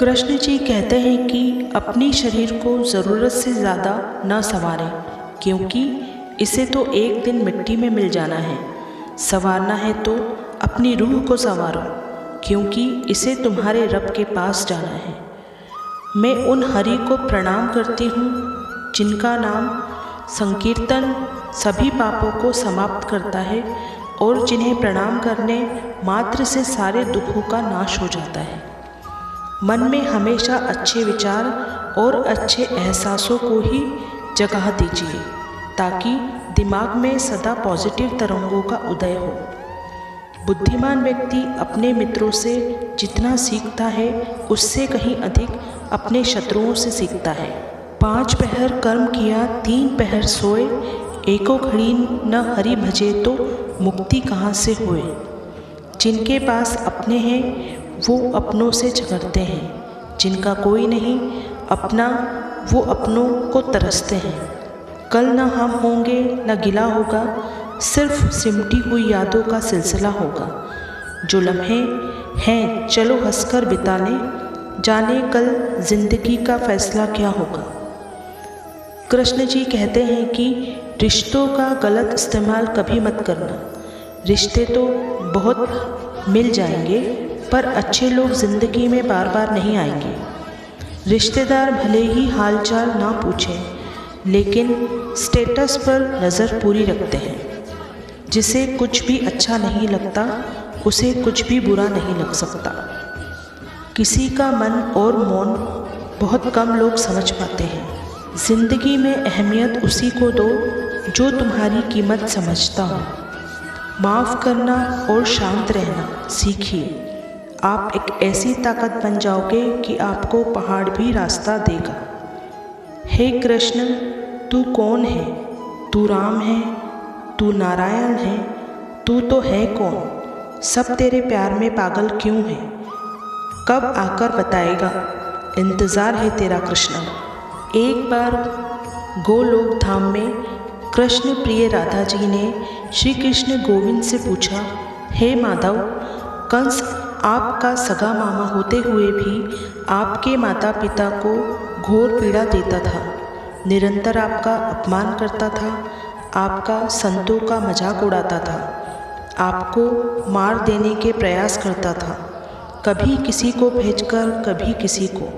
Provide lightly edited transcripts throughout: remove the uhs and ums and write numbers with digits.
कृष्ण जी कहते हैं कि अपनी शरीर को ज़रूरत से ज़्यादा न संवारें, क्योंकि इसे तो एक दिन मिट्टी में मिल जाना है। संवारना है तो अपनी रूह को संवारो, क्योंकि इसे तुम्हारे रब के पास जाना है। मैं उन हरि को प्रणाम करती हूँ जिनका नाम संकीर्तन सभी पापों को समाप्त करता है और जिन्हें प्रणाम करने मात्र से सारे दुखों का नाश हो जाता है। मन में हमेशा अच्छे विचार और अच्छे एहसासों को ही जगह दीजिए, ताकि दिमाग में सदा पॉजिटिव तरंगों का उदय हो। बुद्धिमान व्यक्ति अपने मित्रों से जितना सीखता है, उससे कहीं अधिक अपने शत्रुओं से सीखता है। 5 पहर कर्म किया 3 पहर सोए, एको घड़ी न हरि भजे तो मुक्ति कहाँ से होए। जिनके पास अपने हैं वो अपनों से झगड़ते हैं, जिनका कोई नहीं अपना वो अपनों को तरसते हैं। कल न हम होंगे न गिला होगा, सिर्फ सिमटी हुई यादों का सिलसिला होगा। जो लम्हे हैं चलो हंसकर बिता लें, जाने कल जिंदगी का फैसला क्या होगा। कृष्ण जी कहते हैं कि रिश्तों का गलत इस्तेमाल कभी मत करना। रिश्ते तो बहुत मिल जाएंगे, पर अच्छे लोग ज़िंदगी में बार बार नहीं आएंगे। रिश्तेदार भले ही हालचाल ना पूछें, लेकिन स्टेटस पर नज़र पूरी रखते हैं। जिसे कुछ भी अच्छा नहीं लगता, उसे कुछ भी बुरा नहीं लग सकता। किसी का मन और मौन बहुत कम लोग समझ पाते हैं। ज़िंदगी में अहमियत उसी को दो जो तुम्हारी कीमत समझता हो। माफ़ करना और शांत रहना सीखिए। आप एक ऐसी ताकत बन जाओगे कि आपको पहाड़ भी रास्ता देगा। हे कृष्ण, तू कौन है? तू राम है, तू नारायण है, तू तो है कौन? सब तेरे प्यार में पागल क्यों है? कब आकर बताएगा? इंतज़ार है तेरा कृष्ण। एक बार गोलोक धाम में कृष्ण प्रिय राधा जी ने श्री कृष्ण गोविंद से पूछा, हे माधव, कंस आपका सगा मामा होते हुए भी आपके माता पिता को घोर पीड़ा देता था, निरंतर आपका अपमान करता था, आपका संतों का मजाक उड़ाता था, आपको मार देने के प्रयास करता था, कभी किसी को भेजकर कभी किसी को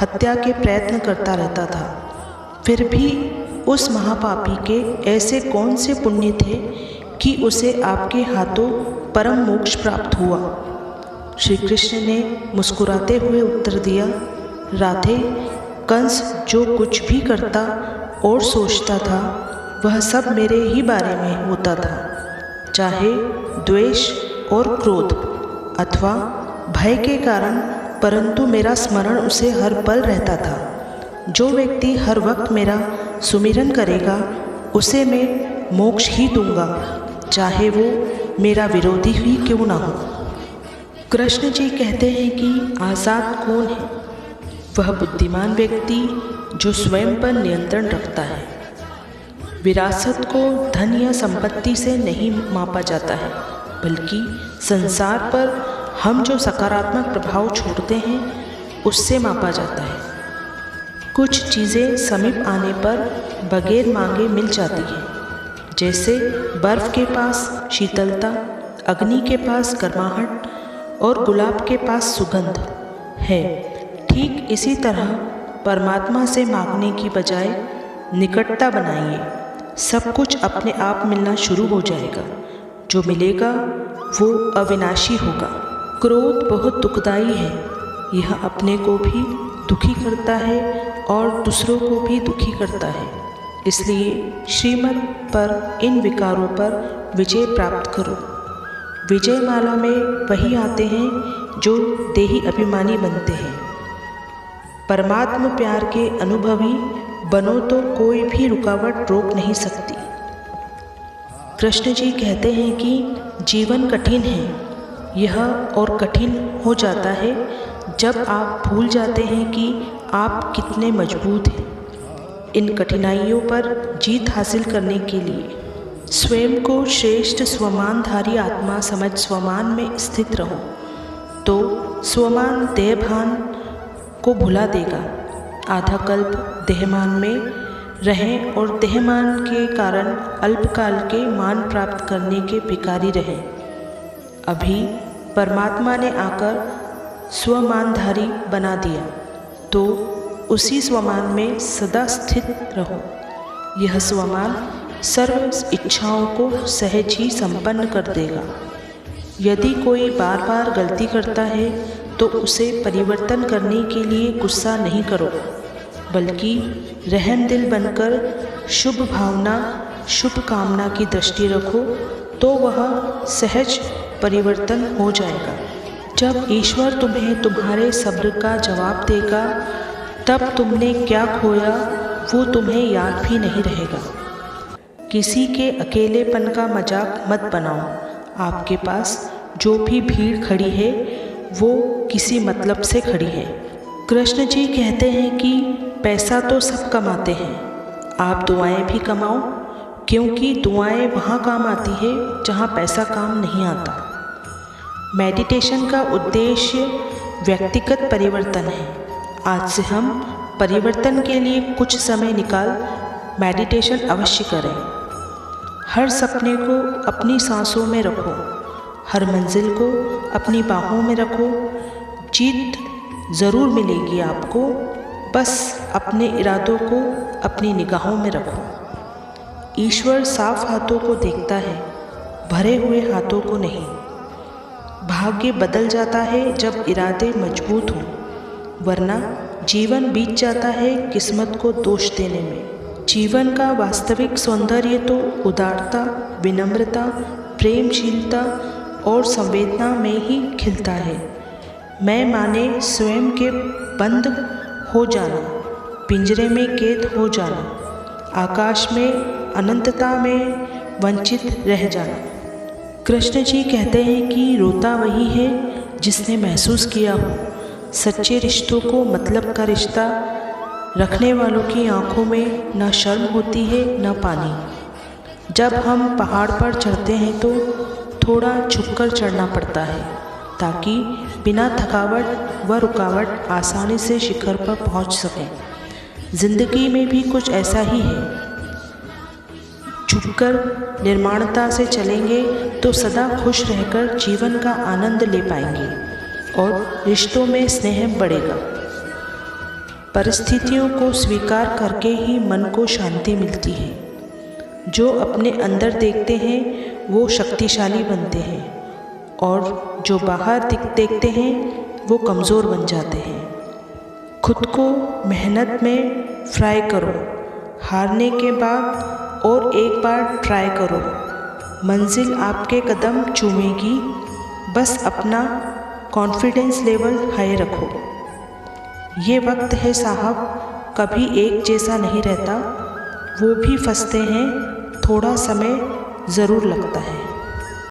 हत्या के प्रयत्न करता रहता था। फिर भी उस महापापी के ऐसे कौन से पुण्य थे कि उसे आपके हाथों परम मोक्ष प्राप्त हुआ? श्री कृष्ण ने मुस्कुराते हुए उत्तर दिया, राधे, कंस जो कुछ भी करता और सोचता था वह सब मेरे ही बारे में होता था, चाहे द्वेष और क्रोध अथवा भय के कारण, परंतु मेरा स्मरण उसे हर पल रहता था। जो व्यक्ति हर वक्त मेरा सुमिरन करेगा उसे मैं मोक्ष ही दूंगा, चाहे वो मेरा विरोधी ही क्यों ना हो। कृष्ण जी कहते हैं कि आज़ाद कौन है? वह बुद्धिमान व्यक्ति जो स्वयं पर नियंत्रण रखता है। विरासत को धन या संपत्ति से नहीं मापा जाता है, बल्कि संसार पर हम जो सकारात्मक प्रभाव छोड़ते हैं उससे मापा जाता है। कुछ चीज़ें समीप आने पर बगैर मांगे मिल जाती हैं, जैसे बर्फ़ के पास शीतलता, अग्नि के पास गर्माहट और गुलाब के पास सुगंध है। ठीक इसी तरह परमात्मा से मांगने की बजाय निकटता बनाइए, सब कुछ अपने आप मिलना शुरू हो जाएगा। जो मिलेगा वो अविनाशी होगा। क्रोध बहुत दुखदाई है, यह अपने को भी दुखी करता है और दूसरों को भी दुखी करता है। इसलिए श्रीमत पर इन विकारों पर विजय प्राप्त करो। विजय माला में वही आते हैं जो देही अभिमानी बनते हैं। परमात्म प्यार के अनुभवी बनो तो कोई भी रुकावट रोक नहीं सकती। कृष्ण जी कहते हैं कि जीवन कठिन है। यह और कठिन हो जाता है जब आप भूल जाते हैं कि आप कितने मजबूत हैं। इन कठिनाइयों पर जीत हासिल करने के लिए स्वयं को श्रेष्ठ स्वमानधारी आत्मा समझ स्वमान में स्थित रहो, तो स्वमान देहभान को भुला देगा। आधा कल्प देहमान में रहें और देहमान के कारण अल्पकाल के मान प्राप्त करने के भिखारी रहें। अभी परमात्मा ने आकर स्वमानधारी बना दिया, तो उसी स्वमान में सदा स्थित रहो। यह स्वमान सर्व इच्छाओं को सहज ही संपन्न कर देगा। यदि कोई बार बार गलती करता है तो उसे परिवर्तन करने के लिए गुस्सा नहीं करो, बल्कि रहमदिल बनकर शुभ भावना, शुभ कामना की दृष्टि रखो, तो वह सहज परिवर्तन हो जाएगा। जब ईश्वर तुम्हें तुम्हारे सब्र का जवाब देगा, तब तुमने क्या खोया वो तुम्हें याद भी नहीं रहेगा। किसी के अकेलेपन का मजाक मत बनाओ। आपके पास जो भी भीड़ खड़ी है वो किसी मतलब से खड़ी है। कृष्ण जी कहते हैं कि पैसा तो सब कमाते हैं, आप दुआएं भी कमाओ, क्योंकि दुआएं वहाँ काम आती है जहाँ पैसा काम नहीं आता। मेडिटेशन का उद्देश्य व्यक्तिगत परिवर्तन है। आज से हम परिवर्तन के लिए कुछ समय निकाल मेडिटेशन अवश्य करें। हर सपने को अपनी सांसों में रखो, हर मंजिल को अपनी बाहों में रखो। जीत ज़रूर मिलेगी आपको, बस अपने इरादों को अपनी निगाहों में रखो। ईश्वर साफ हाथों को देखता है, भरे हुए हाथों को नहीं। भाग्य बदल जाता है जब इरादे मजबूत हों, वरना जीवन बीत जाता है किस्मत को दोष देने में। जीवन का वास्तविक सौंदर्य तो उदारता, विनम्रता, प्रेमशीलता और संवेदना में ही खिलता है। मैं माने स्वयं के बंद हो जाना, पिंजरे में कैद हो जाना, आकाश में अनंतता में वंचित रह जाना। कृष्ण जी कहते हैं कि रोता वही है जिसने महसूस किया हो। सच्चे रिश्तों को मतलब का रिश्ता रखने वालों की आंखों में न शर्म होती है न पानी। जब हम पहाड़ पर चढ़ते हैं तो थोड़ा झुककर चढ़ना पड़ता है, ताकि बिना थकावट व रुकावट आसानी से शिखर पर पहुंच सकें। जिंदगी में भी कुछ ऐसा ही है। झुककर निर्माणता से चलेंगे तो सदा खुश रहकर जीवन का आनंद ले पाएंगे और रिश्तों में स्नेह बढ़ेगा। परिस्थितियों को स्वीकार करके ही मन को शांति मिलती है। जो अपने अंदर देखते हैं वो शक्तिशाली बनते हैं, और जो बाहर देखते हैं वो कमज़ोर बन जाते हैं। खुद को मेहनत में फ्राई करो, हारने के बाद और एक बार ट्राई करो। मंजिल आपके कदम चूमेगी, बस अपना कॉन्फिडेंस लेवल हाई रखो। ये वक्त है साहब, कभी एक जैसा नहीं रहता। वो भी फंसते हैं, थोड़ा समय ज़रूर लगता है।